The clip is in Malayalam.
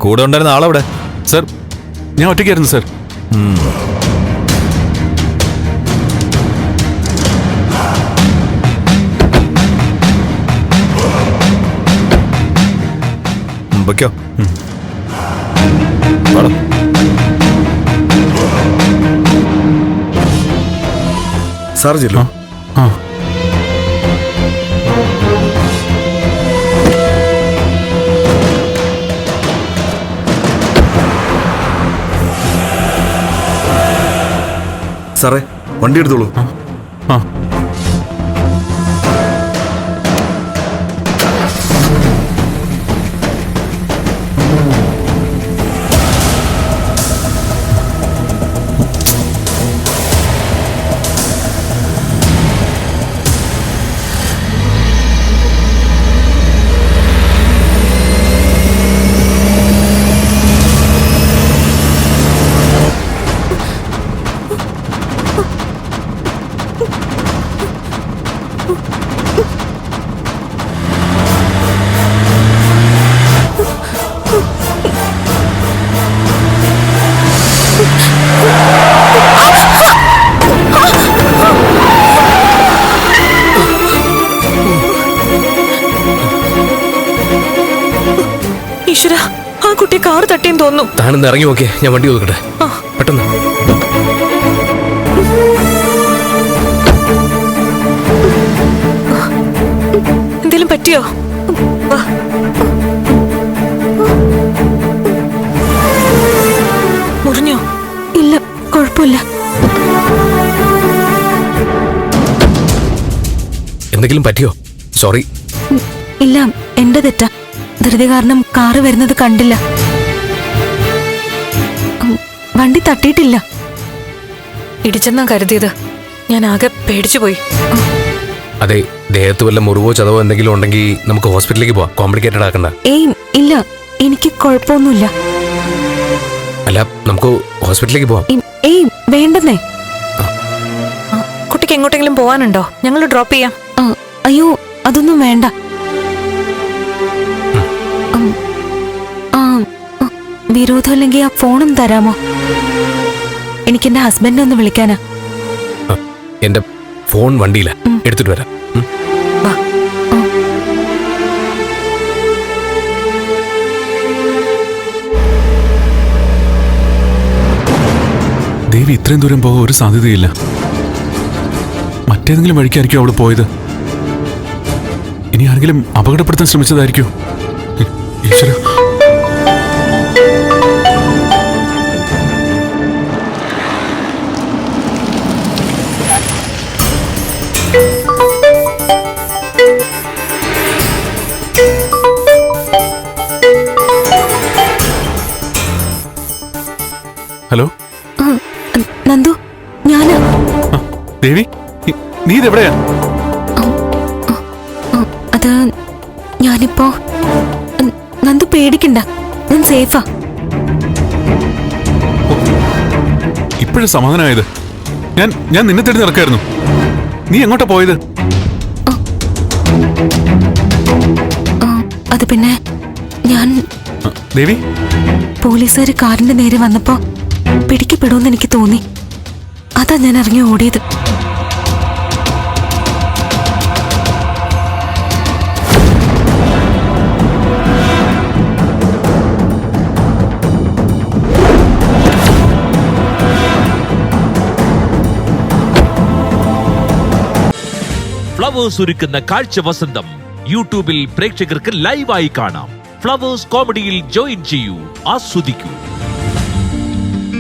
കൂടെ ഉണ്ടായിരുന്ന ആളെവിടെ? സർ, ഞാൻ ഒറ്റയ്ക്കായിരുന്നു സർ. വയ്ക്കോ. സാർ ചെല്ലു. സാറേ, വണ്ടി എടുത്തോളൂ. ഈശ്വര, ആ കുട്ടി കാർ തട്ടിയെന്ന് തോന്നുന്നു. താനൊന്ന് ഇറങ്ങി നോക്കിയേ, ഞാൻ വണ്ടി നോക്കട്ടെ. പെട്ടെന്ന്. എന്തേലും പറ്റിയോ? മുറിഞ്ഞോ? ഇല്ല, കുഴപ്പമില്ല. എന്തെങ്കിലും പറ്റിയോ? സോറി. ഇല്ല, എന്റെ തെറ്റാ. ധൃതി കാരണം കാറ് വരുന്നത് കണ്ടില്ല. വണ്ടി തട്ടിയിട്ടില്ല. ഇടിച്ചെന്നാ കരുതിയത്. ഞാൻ ആകെ പേടിച്ചു പോയി. അതെ, ദേഹത്ത് വല്ല മുറിവോ ചതവോ എന്തെങ്കിലും ഉണ്ടെങ്കിൽ നമുക്ക് ഹോസ്പിറ്റലിലേക്ക് പോവാം. കോംപ്ലിക്കേറ്റഡ് ആക്കണ്ട. ഏയ് ഇല്ല, എനിക്ക് കുഴപ്പമൊന്നുമില്ല. അല്ല, നമുക്ക് ഹോസ്പിറ്റലിലേക്ക് പോവാം. ഏയ് വേണ്ടെന്നേ. കുട്ടിക്ക് എങ്ങോട്ടെങ്കിലും പോവാനുണ്ടോ? ഞങ്ങൾ ഡ്രോപ്പ് ചെയ്യാം. അയ്യോ, അതൊന്നും വേണ്ട. വിരോധം അല്ലെങ്കിൽ ആ ഫോണും തരാമോ? എനിക്ക് എന്റെ ഹസ്ബൻഡിനെ ഒന്ന് വിളിക്കാനാ. എന്റെ ഫോൺ വണ്ടിയില, എടുത്തിട്ട് വരാം. ദേവി ഇത്രയും ദൂരം പോകാൻ ഒരു സാധ്യതയില്ല. മറ്റേതെങ്കിലും വഴിക്കായിരിക്കും അവള് പോയത്. ഇനി ആരെങ്കിലും അപകടപ്പെടുത്താൻ ശ്രമിച്ചതായിരിക്കും. ഈശ്വര. ഹലോ നന്ദു, ഞാനാ. ദേവി, നീ ഇതെവിടെയാ? അത് ഞാനിപ്പോ. നന്ദു പേടിക്കണ്ട, ഞാൻ സേഫാ. ഇപ്പോഴും സമാധാനമായത്? ഞാൻ നിന്നെ തേടി നടക്കായിരുന്നു. നീ എങ്ങോട്ടാ പോയത്? അത് പിന്നെ ഞാൻ. ദേവി, പോലീസുകാർ കാറിന്റെ നേരെ വന്നപ്പോ പിടിക്കപ്പെടുമെന്ന് എനിക്ക് തോന്നി. അതാ ഞാൻ ഇറങ്ങി ഓടിയത്. ഫ്ലവേഴ്സ് ഒരുക്കുന്ന കാഴ്ച വസന്തം യൂട്യൂബിൽ പ്രേക്ഷകർക്ക് ലൈവായി കാണാം. ഫ്ലവേഴ്സ് കോമഡിയിൽ ജോയിൻ ചെയ്യൂ, ആസ്വദിക്കൂ.